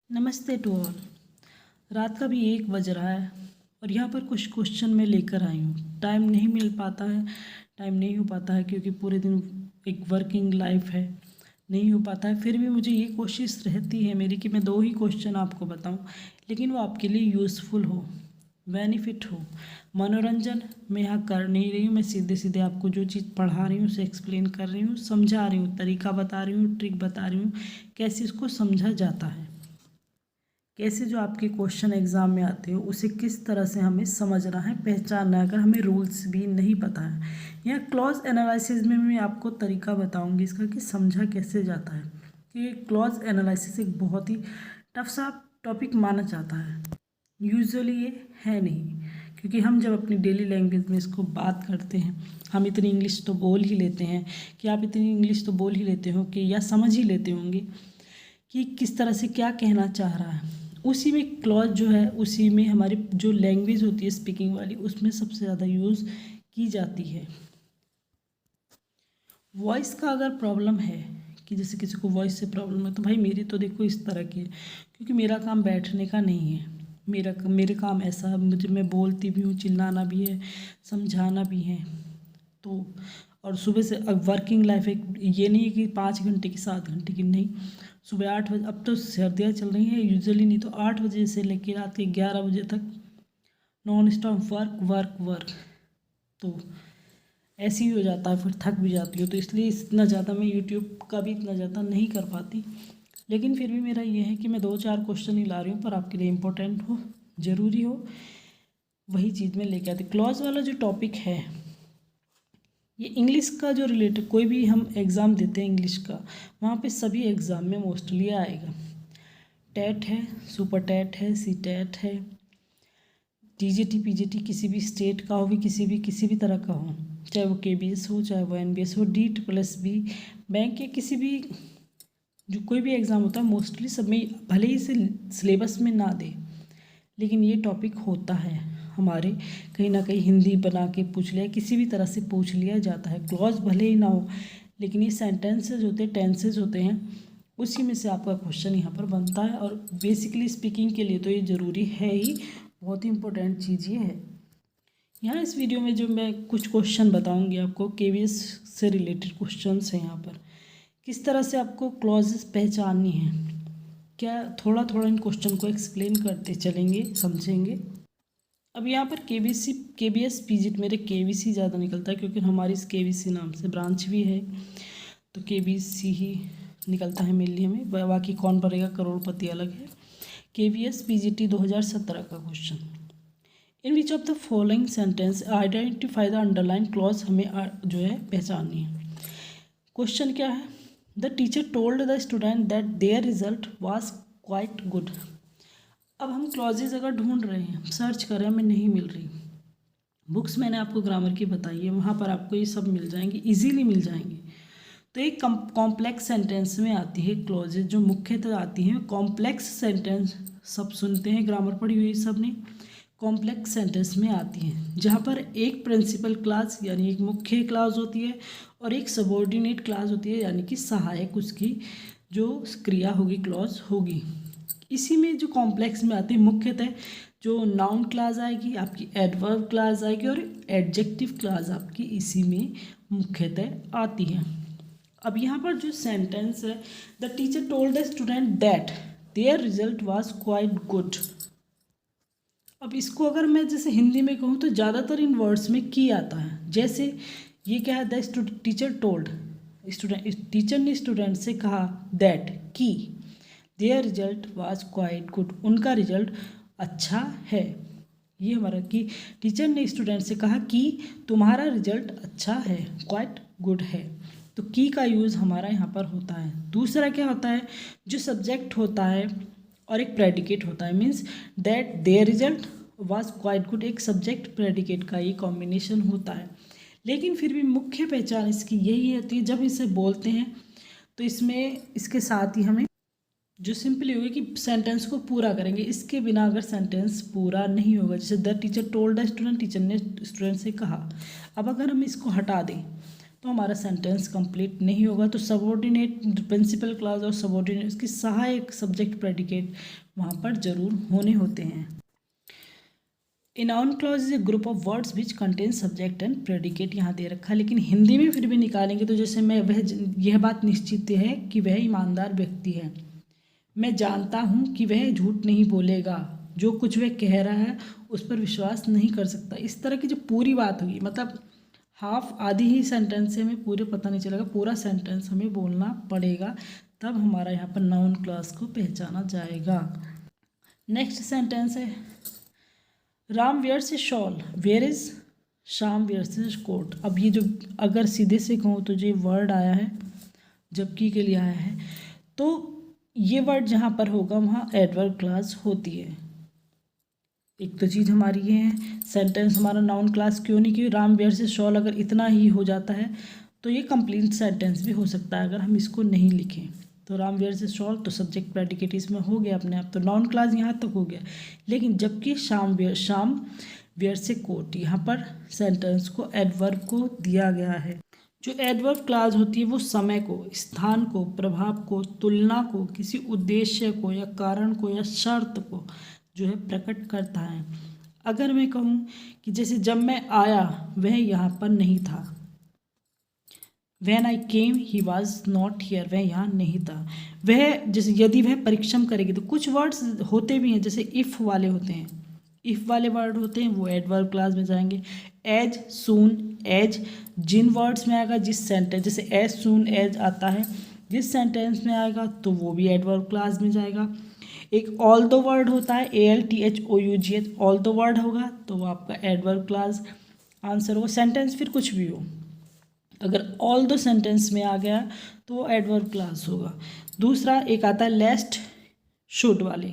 नमस्ते to all. रात का भी 1 बज रहा है और यहाँ पर कुछ क्वेश्चन मैं लेकर आई हूँ। टाइम नहीं मिल पाता है, टाइम नहीं हो पाता है क्योंकि पूरे दिन एक वर्किंग लाइफ है, नहीं हो पाता है। फिर भी मुझे ये कोशिश रहती है मेरी कि मैं 2 ही क्वेश्चन आपको बताऊँ, लेकिन वो आपके लिए यूज़फुल हो, बेनिफिट हो। मनोरंजन मैं यहाँ कर नहीं रही हूँ, मैं सीधे सीधे आपको जो चीज़ पढ़ा रही हूँ उसे एक्सप्लेन कर रही हूँ, समझा रही हूँ, तरीका बता रही हूँ, ट्रिक बता रही हूँ, कैसे इसको समझा जाता है, कैसे जो आपके क्वेश्चन एग्ज़ाम में आते हो उसे किस तरह से हमें समझना है, पहचानना है, अगर हमें रूल्स भी नहीं पता है। यहाँ क्लॉज एनालिसिस में मैं आपको तरीका बताऊंगी इसका कि समझा कैसे जाता है। कि क्लॉज एनालिसिस एक बहुत ही टफ सा टॉपिक माना जाता है, यूजुअली ये है नहीं, क्योंकि हम जब अपनी डेली लैंग्वेज में इसको बात करते हैं हम इतनी इंग्लिश तो बोल ही लेते हैं कि आप इतनी इंग्लिश तो बोल ही लेते हो कि या समझ ही लेते होंगे कि किस तरह से क्या कहना चाह रहा है। उसी में क्लॉज जो है, उसी में हमारी जो लैंग्वेज होती है स्पीकिंग वाली, उसमें सबसे ज़्यादा यूज़ की जाती है। वॉइस का अगर प्रॉब्लम है कि जैसे किसी को वॉइस से प्रॉब्लम है, तो भाई मेरी तो देखो इस तरह की है, क्योंकि मेरा काम बैठने का नहीं है। मेरे काम ऐसा है, मुझे मैं बोलती भी हूँ, चिल्लाना भी है, समझाना भी है। तो और सुबह से अब वर्किंग लाइफ एक ये नहीं है कि 5 घंटे की 7 घंटे की, नहीं। सुबह 8 बजे, अब तो सर्दियाँ चल रही हैं यूजुअली, नहीं तो 8 बजे से लेकर रात के 11 बजे तक non stop work work work. तो ऐसे ही हो जाता है, फिर थक भी जाती हो। तो इसलिए इतना ज़्यादा मैं यूट्यूब का भी इतना ज़्यादा नहीं कर पाती, लेकिन फिर भी मेरा ये है कि मैं 2-4 क्वेश्चन ही ला रही हूँ, पर आपके लिए इम्पोर्टेंट हो, ज़रूरी हो, वही चीज़ में लेके आती। क्लॉज वाला जो टॉपिक है ये इंग्लिश का जो रिलेटेड, कोई भी हम एग्ज़ाम देते हैं इंग्लिश का, वहाँ पे सभी एग्ज़ाम में मोस्टली आएगा। टेट है, सुपर टेट है, सी टेट है, टीजीटी पीजीटी किसी भी स्टेट का हो, भी किसी भी तरह का हो, चाहे वो केबीएस हो, चाहे वो एनबीएस हो, DSSB बैंक के किसी भी जो कोई भी एग्ज़ाम होता है मोस्टली सब में, भले ही इसे सिलेबस में ना दे, लेकिन ये टॉपिक होता है हमारे, कहीं ना कहीं हिंदी बना के पूछ लिया, किसी भी तरह से पूछ लिया जाता है। क्लॉज भले ही ना हो, लेकिन ये सेंटेंसेज होते हैं, टेंसेज होते हैं, उसी में से आपका क्वेश्चन यहाँ पर बनता है। और बेसिकली स्पीकिंग के लिए तो ये ज़रूरी है ही, बहुत ही इंपॉर्टेंट चीज़ ये है। यहाँ इस वीडियो में जो मैं कुछ क्वेश्चन बताऊँगी आपको, केवीएस से रिलेटेड क्वेश्चंस हैं। यहाँ पर किस तरह से आपको क्लॉजेस पहचाननी है, क्या थोड़ा थोड़ा इन क्वेश्चन को एक्सप्लेन करते चलेंगे, समझेंगे। अब यहाँ पर केबीएस पीजीट, मेरे केवीसी ज़्यादा निकलता है क्योंकि हमारी इस केवीसी नाम से ब्रांच भी है, तो केबीसी ही निकलता है मेनली हमें, बाकी कौन पढ़ेगा, करोड़पति अलग है। केवीएस पीजीटी 2017 का question, in which of the following sentence identify the underline clause, हमें जो है पहचाननी है। क्वेश्चन क्या है, the teacher told the student that there result was quite good. अब हम क्लॉजेज अगर ढूंढ रहे हैं, सर्च कर रहे हैं, हमें नहीं मिल रही, बुक्स मैंने आपको ग्रामर की बताई है, वहाँ पर आपको ये सब मिल जाएंगी, इजीली मिल जाएंगी। तो एक कॉम्प्लेक्स सेंटेंस में आती है क्लॉजेज, जो मुख्यतः आती हैं कॉम्प्लेक्स सेंटेंस, सब सुनते हैं, ग्रामर पढ़ी हुई सब ने, कॉम्प्लेक्स सेंटेंस में आती हैं, जहाँ पर एक प्रिंसिपल क्लास यानी एक मुख्य क्लास होती है और एक सबॉर्डिनेट क्लास होती है, यानी कि सहायक उसकी जो क्रिया होगी, क्लॉज होगी। इसी में जो कॉम्प्लेक्स में आते हैं मुख्यतः जो नाउन क्लास आएगी आपकी, एडवर्ब क्लास आएगी और एडजेक्टिव क्लास आपकी इसी में मुख्यतः आती है। अब यहाँ पर जो सेंटेंस है, the teacher told the student that there result was quite good. अब इसको अगर मैं जैसे हिंदी में कहूँ तो ज़्यादातर इन वर्ड्स में की आता है। जैसे ये क्या है, द टीचर टोल्ड, टीचर ने स्टूडेंट से कहा दैट कि there result was quite good, उनका रिजल्ट अच्छा है। ये हमारा कि टीचर ने स्टूडेंट से कहा कि तुम्हारा रिजल्ट अच्छा है, क्वाइट गुड है। तो की का यूज़ हमारा यहाँ पर होता है। दूसरा क्या होता है, जो सब्जेक्ट होता है और एक प्रेडिकेट होता है, means that there result was quite good, एक सब्जेक्ट प्रेडिकेट का ये कॉम्बिनेशन होता है। लेकिन फिर भी मुख्य पहचान इसकी यही होती है, जब इसे बोलते हैं तो इसमें इसके साथ ही हमें जो सिंपली होगी कि सेंटेंस को पूरा करेंगे, इसके बिना अगर सेंटेंस पूरा नहीं होगा। जैसे the teacher told the student, teacher ने स्टूडेंट से कहा, अब अगर हम इसको हटा दें तो हमारा सेंटेंस कंप्लीट नहीं होगा। तो सबऑर्डिनेट प्रिंसिपल क्लॉज और सबऑर्डिनेट उसकी सहायक सब्जेक्ट प्रेडिकेट वहाँ पर जरूर होने होते हैं। A noun clause is a group of words which contain subject and predicate यहाँ दे रखा है, लेकिन हिंदी में फिर भी निकालेंगे तो जैसे मैं यह बात निश्चित है कि वह ईमानदार व्यक्ति है, मैं जानता हूँ कि वह झूठ नहीं बोलेगा, जो कुछ वह कह रहा है उस पर विश्वास नहीं कर सकता। इस तरह की जो पूरी बात होगी, मतलब हाफ आधी ही सेंटेंस से हमें पूरे पता नहीं चलेगा, पूरा सेंटेंस हमें बोलना पड़ेगा, तब हमारा यहाँ पर नाउन क्लॉज को पहचाना जाएगा। नेक्स्ट सेंटेंस है Ram wears a shawl, where is Sham wears a coat. अब ये जो अगर सीधे से कहूँ तो जो वर्ड आया है जबकि के लिए आया है, तो ये वर्ड जहाँ पर होगा वहाँ एडवर्ब क्लॉज होती है। एक तो चीज़ हमारी ये है, सेंटेंस हमारा नाउन क्लॉज क्यों नहीं, क्योंकि राम वेयर्स ए शॉल अगर इतना ही हो जाता है तो ये कंप्लीट सेंटेंस भी हो सकता है अगर हम इसको नहीं लिखें। तो राम वेयर्स ए शॉल तो सब्जेक्ट प्रेडिकेट इसमें हो गया अपने आप, तो नाउन क्लॉज यहाँ तक हो गया। लेकिन जबकि शाम वेयर्स ए कोट, यहाँ पर सेंटेंस को एडवर्ब को दिया गया है। जो एडवर्ब क्लॉज होती है वो समय को, स्थान को, प्रभाव को, तुलना को, किसी उद्देश्य को या कारण को या शर्त को जो है प्रकट करता है। अगर मैं कहूँ कि जैसे जब मैं आया वह यहाँ पर नहीं था, When I came he was not here, वह यहाँ नहीं था। वह जैसे यदि वह परिश्रम करेगी, तो कुछ वर्ड्स होते भी हैं जैसे इफ़ वाले होते हैं, इफ़ वाले वर्ड होते हैं वो एडवर्ब क्लॉज में जाएंगे। एज, सून, एज जिन वर्ड्स में आएगा, जिस सेंटेंस जैसे एज सून एज आता है जिस सेंटेंस में आएगा तो वो भी एडवर्ब क्लॉज में जाएगा। एक ऑल दो वर्ड होता है ALTHOUGH, ऑल दो वर्ड होगा तो वो आपका एडवर्ब क्लॉज आंसर होगा। सेंटेंस फिर कुछ भी हो, अगर ऑल दो सेंटेंस में आ गया तो वो एडवर्ब क्लॉज होगा। दूसरा एक आता है लेस्ट शुड वाले,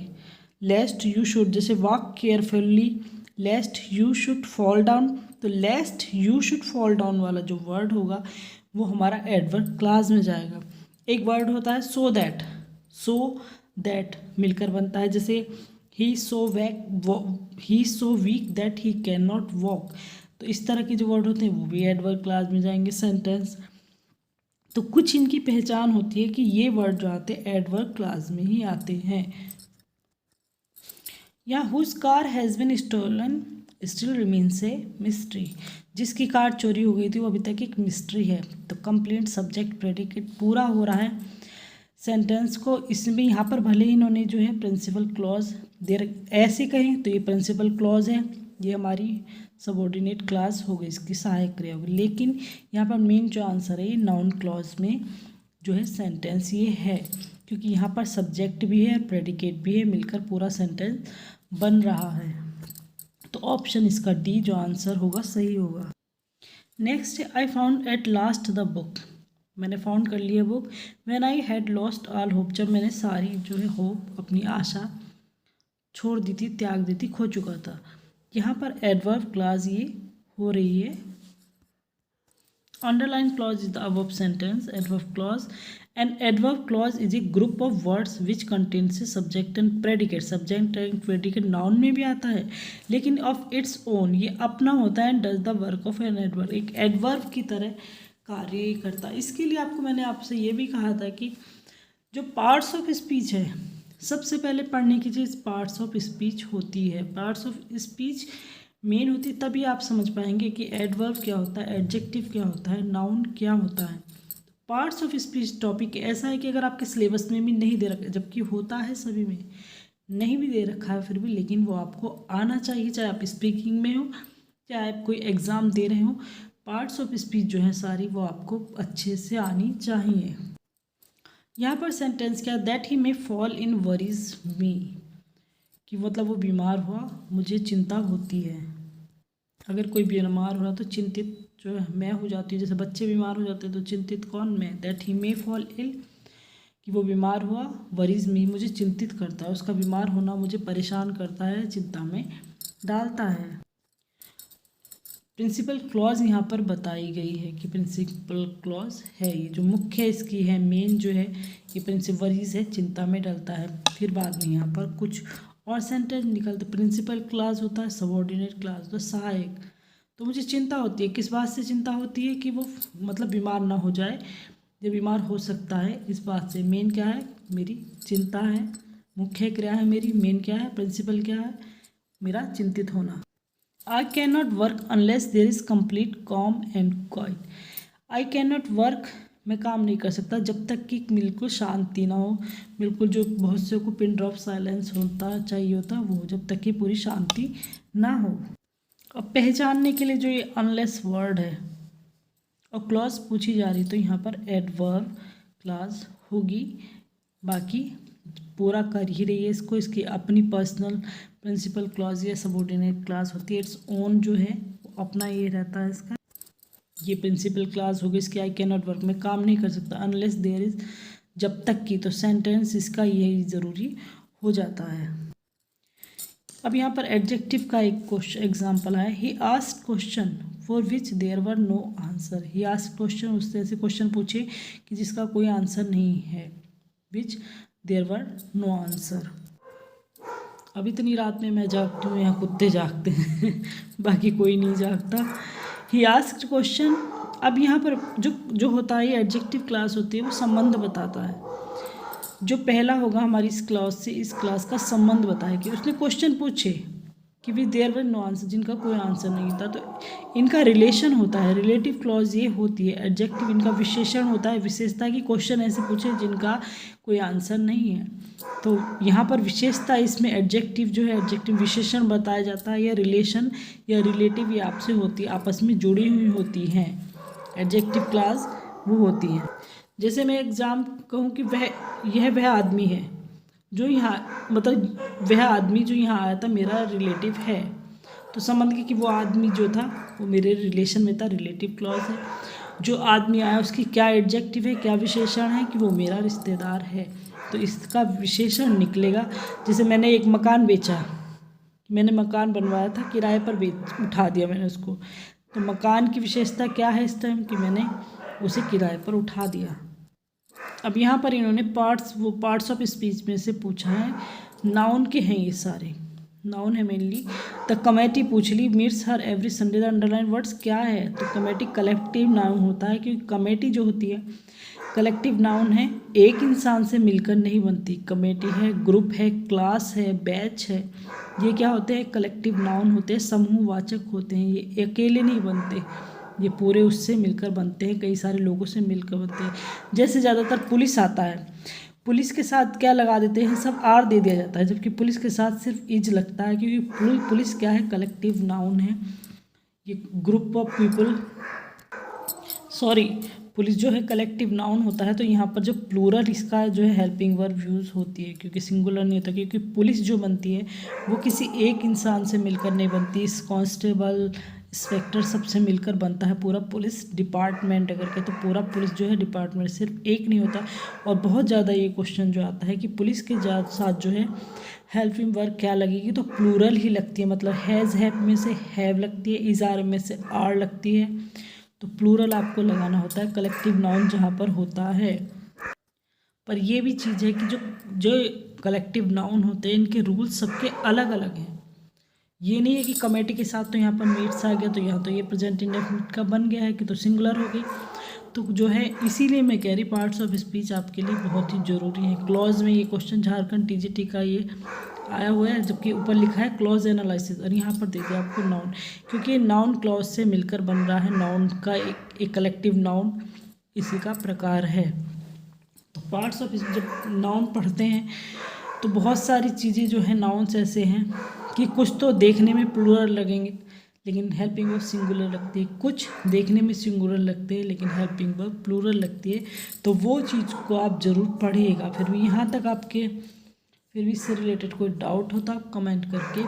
लेस्ट यू शुड, जैसे walk carefully lest you should fall down, तो lest you should fall down वाला जो वर्ड होगा वो हमारा एडवर्ब क्लॉज में जाएगा। एक वर्ड होता है सो दैट मिलकर बनता है, जैसे he so weak that he can not walk, तो इस तरह के जो वर्ड होते हैं वो भी एडवर्ब क्लॉज में जाएंगे सेंटेंस। तो कुछ इनकी पहचान होती है कि ये वर्ड जो आते हैं एडवर्ब क्लॉज में ही आते हैं। या whose car has been stolen still remains a mystery, जिसकी कार चोरी हो गई थी वो अभी तक एक मिस्ट्री है। तो कंप्लीट सब्जेक्ट प्रेडिकेट पूरा हो रहा है सेंटेंस को। इसमें यहाँ पर भले ही इन्होंने जो है प्रिंसिपल क्लॉज ऐसे कहें तो ये प्रिंसिपल क्लॉज है, ये हमारी सबऑर्डिनेट क्लॉज हो गई, इसकी सहायक क्रिया होगी, लेकिन यहाँ पर मेन जो आंसर है ये नाउन क्लॉज में जो है सेंटेंस ये है, क्योंकि यहाँ पर सब्जेक्ट भी है प्रेडिकेट भी है, मिलकर पूरा सेंटेंस बन रहा है। तो ऑप्शन इसका डी जो आंसर होगा सही होगा। Next I found at last the book, मैंने फाउंड कर लिया book. When I had lost all hope, जब मैंने सारी जो है होप अपनी आशा छोड़ दी थी, त्याग दी थी, खो चुका था। यहाँ पर एडवर्ब क्लॉज ये हो रही है। Underline clause is the above sentence adverb clause, and adverb clause is a group of words which contains a subject and predicate. Subject and predicate noun में भी आता है, लेकिन ऑफ इट्स ओन, ये अपना होता है, does the work of an adverb, एक एडवर्ब की तरह कार्य करता है। इसके लिए आपको मैंने आपसे ये भी कहा था कि जो पार्ट्स ऑफ स्पीच है, सबसे पहले पढ़ने की चीज़ पार्ट्स ऑफ स्पीच होती है। पार्ट्स ऑफ स्पीच मेन होती है, तभी आप समझ पाएंगे कि एडवर्ब क्या होता है, एडजेक्टिव क्या होता है, नाउन क्या होता है। पार्ट्स ऑफ स्पीच टॉपिक ऐसा है कि अगर आपके सिलेबस में भी नहीं दे रखा, जबकि होता है सभी में, नहीं भी दे रखा है फिर भी, लेकिन वो आपको आना चाहिए, चाहे आप स्पीकिंग में हो, चाहे आप कोई एग्ज़ाम दे रहे हो। पार्ट्स ऑफ स्पीच जो है सारी वो आपको अच्छे से आनी चाहिए। यहाँ पर सेंटेंस क्या, that he may fall in worries me, कि मतलब वो बीमार हुआ, मुझे चिंता होती है। अगर कोई बीमार हो रहा तो चिंतित जो है मैं हो जाती हूँ, जैसे बच्चे बीमार हो जाते हैं तो चिंतित कौन, मैं। That he may fall ill, कि वो बीमार हुआ, वरीज मी मुझे चिंतित करता है, उसका बीमार होना मुझे परेशान करता है, चिंता में डालता है। प्रिंसिपल क्लॉज यहाँ पर बताई गई है कि प्रिंसिपल क्लॉज है, ये जो मुख्य इसकी है, मेन जो है ये वरीज है, चिंता में डलता है। फिर बाद में यहाँ पर कुछ और सेंटेंस निकलते। प्रिंसिपल क्लॉज होता है सबऑर्डिनेट क्लॉज, तो सहायक, तो मुझे चिंता होती है। किस बात से चिंता होती है? कि वो मतलब बीमार ना हो जाए, ये बीमार हो सकता है, इस बात से। मेन क्या है? मेरी चिंता है। मुख्य क्रिया है मेरी, मेन क्या है? प्रिंसिपल क्या है? मेरा चिंतित होना। I can not work unless there is complete com and quite. I can not work, मैं काम नहीं कर सकता जब तक कि बिल्कुल शांति ना हो, बिल्कुल जो बहुत से को पिन ड्रॉप साइलेंस होता चाहिए होता वो, जब तक कि पूरी शांति ना हो। अब पहचानने के लिए जो ये अनलेस वर्ड है और क्लॉज पूछी जा रही, तो यहाँ पर एडवर्ब क्लॉज होगी। बाकी पूरा कर ही रही है इसको, इसकी अपनी पर्सनल प्रिंसिपल क्लॉज या सबऑर्डिनेट क्लॉज होती है। इट्स ओन जो है अपना ये रहता है इसका। ये प्रिंसिपल क्लॉज होगी इसकी। आई कैन नॉट वर्क, मैं काम नहीं कर सकता। अनलेस देयर इज, जब तक की, तो सेंटेंस इसका यही ज़रूरी हो जाता है। अब यहाँ पर एडजेक्टिव का एक क्वेश्चन एग्जाम्पल है। He asked question for which there were no answer. He asked question, उससे ऐसे क्वेश्चन पूछे कि जिसका कोई आंसर नहीं है। Which there were no answer. अब इतनी रात में मैं जागती हूँ, यहाँ कुत्ते जागते हैं बाकी कोई नहीं जागता। ही आस्क्ड क्वेश्चन। अब यहाँ पर जो जो होता है, एडजेक्टिव क्लास होती है, वो संबंध बताता है। जो पहला होगा हमारी इस क्लास से इस क्लास का संबंध बताए कि उसने क्वेश्चन पूछे कि भी देयर वर नो आंसर, जिनका कोई आंसर नहीं था, तो इनका रिलेशन होता है। रिलेटिव क्लॉज ये होती है। एडजेक्टिव इनका विशेषण होता है, विशेषता की क्वेश्चन ऐसे पूछे जिनका कोई आंसर नहीं है। तो यहाँ पर विशेषता इसमें एडजेक्टिव जो है, एडजेक्टिव विशेषण बताया जाता है, या रिलेशन या रिलेटिव ये आपसे होती है, आपस में जुड़ी हुई होती हैं। एडजेक्टिव क्लॉज वो होती है। जैसे मैं एग्जाम कहूँ कि वह आदमी है जो यहाँ, मतलब वह आदमी जो यहाँ आया था मेरा रिलेटिव है, तो समझ गए कि वो आदमी जो था वो मेरे रिलेशन में था, रिलेटिव क्लॉज है। जो आदमी आया उसकी क्या एडजेक्टिव है, क्या विशेषण है? कि वो मेरा रिश्तेदार है, तो इसका विशेषण निकलेगा। जैसे मैंने एक मकान बेचा, मैंने मकान बनवाया था, किराए पर उठा दिया मैंने उसको, तो मकान की विशेषता क्या है इस टाइम? कि मैंने उसे किराए पर उठा दिया। अब यहाँ पर इन्होंने पार्ट्स ऑफ स्पीच में से पूछा है। नाउन के हैं ये सारे, नाउन है मेनली। द कमेटी पूछ ली, मीट्स हर every Sunday. The underline words क्या है? तो कमेटी कलेक्टिव नाउन होता है, क्योंकि कमेटी जो होती है कलेक्टिव नाउन है, एक इंसान से मिलकर नहीं बनती। कमेटी है, ग्रुप है, क्लास है, बैच है, ये क्या होते हैं? कलेक्टिव नाउन होते हैं, समूहवाचक होते हैं। ये अकेले नहीं बनते, ये पूरे उससे मिलकर बनते हैं, कई सारे लोगों से मिलकर बनते हैं। जैसे ज़्यादातर पुलिस आता है, पुलिस के साथ क्या लगा देते हैं? सब आर दे दिया जाता है, जबकि पुलिस के साथ सिर्फ इज लगता है, क्योंकि पुलिस क्या है? कलेक्टिव नाउन है। ये group of people, sorry, police जो है कलेक्टिव नाउन होता है। तो यहाँ पर जो प्लूरल इसका जो है हेल्पिंग वर्ब यूज़ होती है, क्योंकि सिंगुलर नहीं होता, क्योंकि पुलिस जो बनती है वो किसी एक इंसान से मिलकर नहीं बनती। इस कांस्टेबल, इंस्पेक्टर सबसे मिलकर बनता है पूरा पुलिस डिपार्टमेंट। अगर कहें तो पूरा पुलिस जो है डिपार्टमेंट, सिर्फ एक नहीं होता। और बहुत ज़्यादा ये क्वेश्चन जो आता है कि पुलिस के साथ जो है हेल्पिंग वर्ब क्या लगेगी, तो प्लूरल ही लगती है। मतलब हैज़ हैव में से हैव लगती है, इज़ आर में से आर लगती है, तो प्लूरल आपको लगाना होता है कलेक्टिव नाउन जहाँ पर होता है। पर ये भी चीज़ है कि जो जो कलेक्टिव नाउन होते हैं इनके रूल्स सबके अलग अलग हैं। ये नहीं है कि कमेटी के साथ तो यहाँ पर मीट्स आ गया तो यहाँ तो ये प्रेजेंट इंडेफिनिट का बन गया है कि तो सिंगुलर हो गई। तो जो है इसीलिए मैं कह रही पार्ट्स ऑफ स्पीच आपके लिए बहुत ही ज़रूरी है। क्लॉज में ये क्वेश्चन झारखंड टीजीटी का ये आया हुआ है, जबकि ऊपर लिखा है क्लॉज एनालिसिस, और यहाँ पर दे दिया आपको नाउन, क्योंकि नाउन क्लॉज से मिलकर बन रहा है। नाउन का एक कलेक्टिव नाउन इसी का प्रकार है। तो पार्ट्स ऑफ जब नाउन पढ़ते हैं तो बहुत सारी चीज़ें जो है नाउन्स ऐसे हैं कि कुछ तो देखने में प्लूरल लगेंगे लेकिन हेल्पिंग वर्ब सिंगुलर लगती है, कुछ देखने में सिंगुलर लगते हैं लेकिन हेल्पिंग वर्ब प्लूरल लगती है। तो वो चीज़ को आप ज़रूर पढ़िएगा। फिर भी यहाँ तक आपके फिर भी इससे रिलेटेड कोई डाउट हो तो आप कमेंट करके